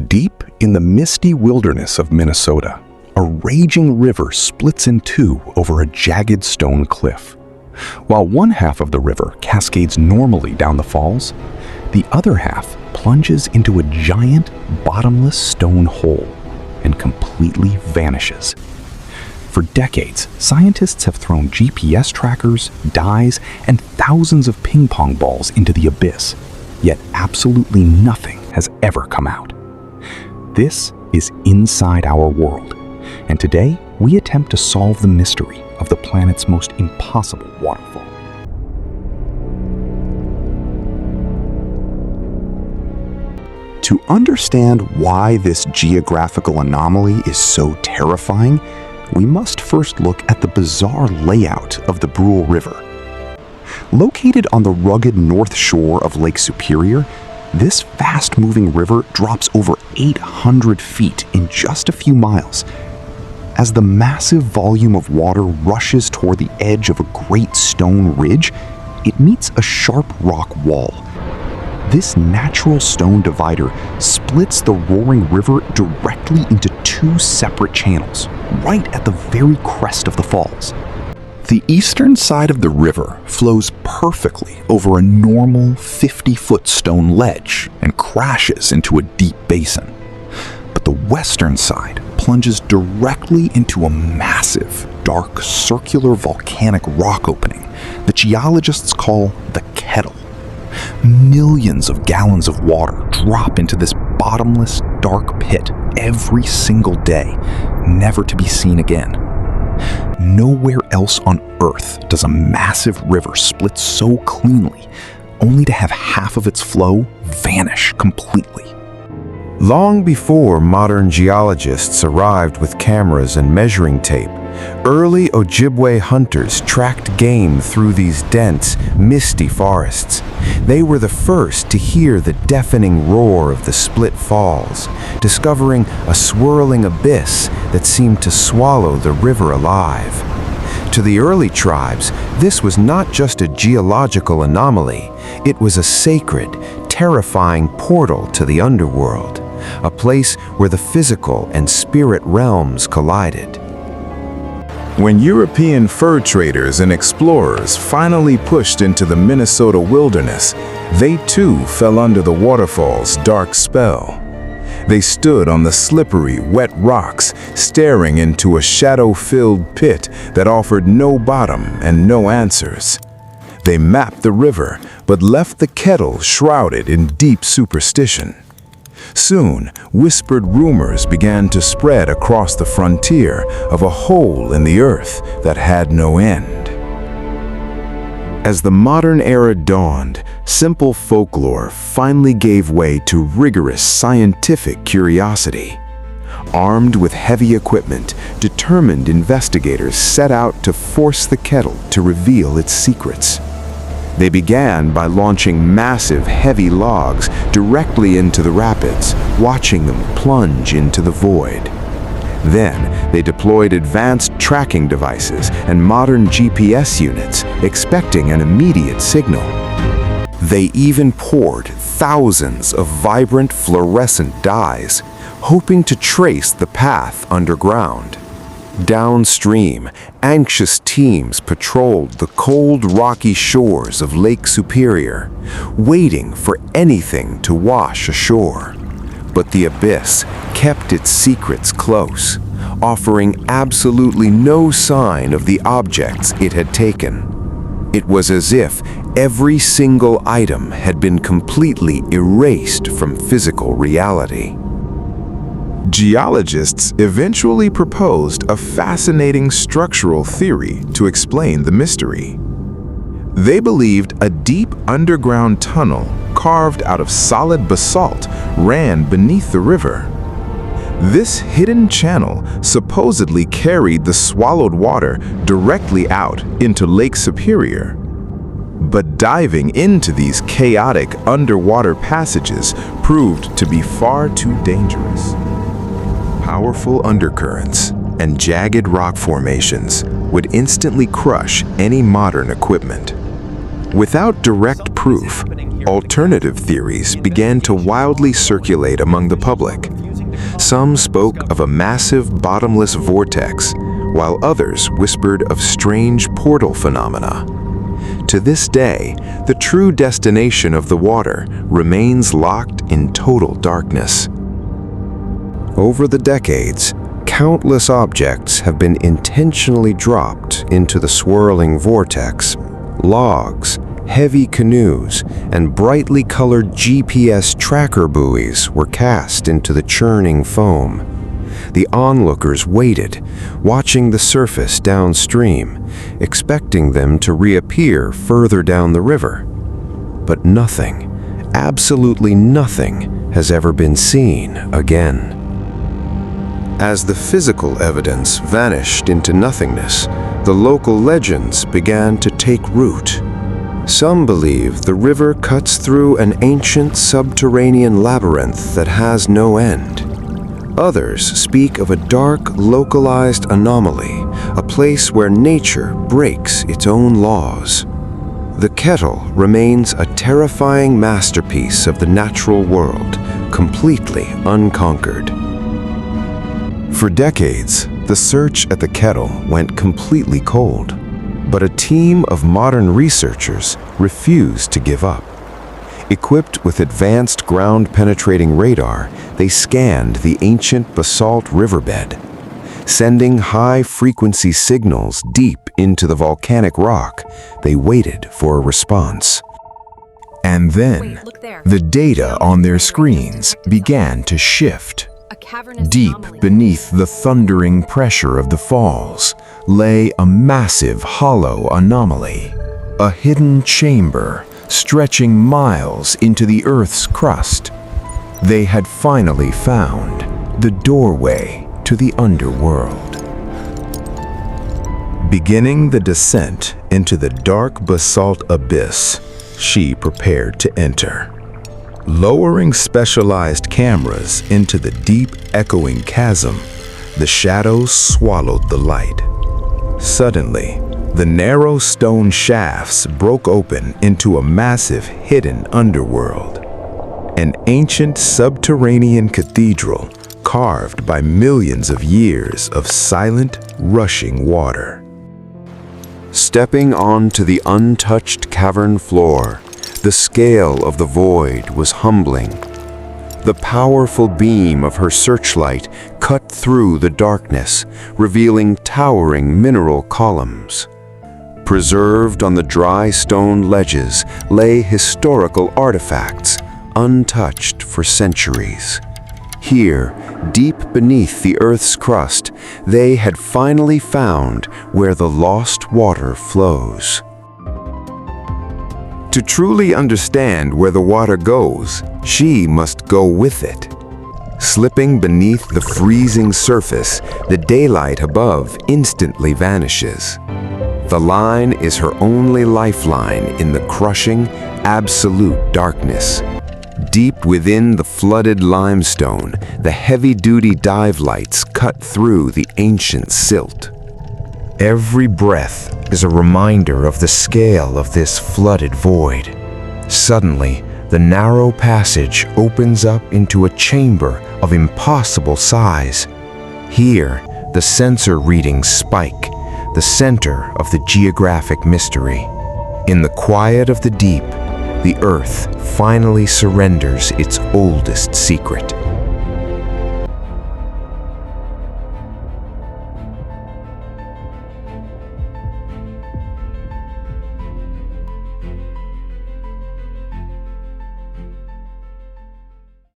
Deep in the misty wilderness of Minnesota, a raging river splits in two over a jagged stone cliff. While one half of the river cascades normally down the falls, the other half plunges into a giant, bottomless stone hole and completely vanishes. For decades, scientists have thrown GPS trackers, dyes, and thousands of ping pong balls into the abyss, yet absolutely nothing has ever come out. This is inside our world, and today we attempt to solve the mystery of the planet's most impossible waterfall. To understand why this geographical anomaly is so terrifying, we must first look at the bizarre layout of the Brule River. Located on the rugged north shore of Lake Superior, this fast-moving river drops over 800 feet in just a few miles. As the massive volume of water rushes toward the edge of a great stone ridge, it meets a sharp rock wall. This natural stone divider splits the roaring river directly into two separate channels, right at the very crest of the falls. The eastern side of the river flows perfectly over a normal 50-foot stone ledge and crashes into a deep basin. But the western side plunges directly into a massive, dark, circular volcanic rock opening that geologists call the kettle. Millions of gallons of water drop into this bottomless, dark pit every single day, never to be seen again. Nowhere else on Earth does a massive river split so cleanly, only to have half of its flow vanish completely. Long before modern geologists arrived with cameras and measuring tape, early Ojibwe hunters tracked game through these dense, misty forests. They were the first to hear the deafening roar of the split falls, discovering a swirling abyss that seemed to swallow the river alive. To the early tribes, this was not just a geological anomaly, it was a sacred, terrifying portal to the underworld, a place where the physical and spirit realms collided. When European fur traders and explorers finally pushed into the Minnesota wilderness, they too fell under the waterfall's dark spell. They stood on the slippery, wet rocks, staring into a shadow-filled pit that offered no bottom and no answers. They mapped the river, but left the kettle shrouded in deep superstition. Soon, whispered rumors began to spread across the frontier of a hole in the earth that had no end. As the modern era dawned, simple folklore finally gave way to rigorous scientific curiosity. Armed with heavy equipment, determined investigators set out to force the kettle to reveal its secrets. They began by launching massive, heavy logs directly into the rapids, watching them plunge into the void. Then, they deployed advanced tracking devices and modern GPS units, expecting an immediate signal. They even poured thousands of vibrant fluorescent dyes, hoping to trace the path underground. Downstream, anxious teams patrolled the cold, rocky shores of Lake Superior, waiting for anything to wash ashore. But the abyss kept its secrets close, offering absolutely no sign of the objects it had taken. It was as if every single item had been completely erased from physical reality. Geologists eventually proposed a fascinating structural theory to explain the mystery. They believed a deep underground tunnel carved out of solid basalt ran beneath the river. This hidden channel supposedly carried the swallowed water directly out into Lake Superior. But diving into these chaotic underwater passages proved to be far too dangerous. Powerful undercurrents and jagged rock formations would instantly crush any modern equipment. Without direct proof, Alternative theories began to wildly circulate among the public. Some spoke of a massive bottomless vortex, while others whispered of strange portal phenomena. To this day, the true destination of the water remains locked in total darkness. Over the decades, countless objects have been intentionally dropped into the swirling vortex. Logs, heavy canoes, and brightly colored GPS tracker buoys were cast into the churning foam. The onlookers waited, watching the surface downstream, expecting them to reappear further down the river. But nothing, absolutely nothing, has ever been seen again. As the physical evidence vanished into nothingness, the local legends began to take root. Some believe the river cuts through an ancient subterranean labyrinth that has no end. Others speak of a dark, localized anomaly, a place where nature breaks its own laws. The kettle remains a terrifying masterpiece of the natural world, completely unconquered. For decades, the search at the kettle went completely cold, but a team of modern researchers refused to give up. Equipped with advanced ground-penetrating radar, they scanned the ancient basalt riverbed. Sending high-frequency signals deep into the volcanic rock, they waited for a response. And then, the data on their screens began to shift. Deep beneath the thundering pressure of the falls lay a massive hollow anomaly, a hidden chamber stretching miles into the Earth's crust. They had finally found the doorway to the underworld. Beginning the descent into the dark basalt abyss, she prepared to enter. Lowering specialized cameras into the deep, echoing chasm, the shadows swallowed the light. Suddenly, the narrow stone shafts broke open into a massive hidden underworld. An ancient subterranean cathedral carved by millions of years of silent, rushing water. Stepping onto the untouched cavern floor, the scale of the void was humbling. The powerful beam of her searchlight cut through the darkness, revealing towering mineral columns. Preserved on the dry stone ledges lay historical artifacts, untouched for centuries. Here, deep beneath the Earth's crust, they had finally found where the lost water flows. To truly understand where the water goes, she must go with it. Slipping beneath the freezing surface, the daylight above instantly vanishes. The line is her only lifeline in the crushing, absolute darkness. Deep within the flooded limestone, the heavy-duty dive lights cut through the ancient silt. Every breath is a reminder of the scale of this flooded void. Suddenly, the narrow passage opens up into a chamber of impossible size. Here, the sensor readings spike, the center of the geographic mystery. In the quiet of the deep, the Earth finally surrenders its oldest secret.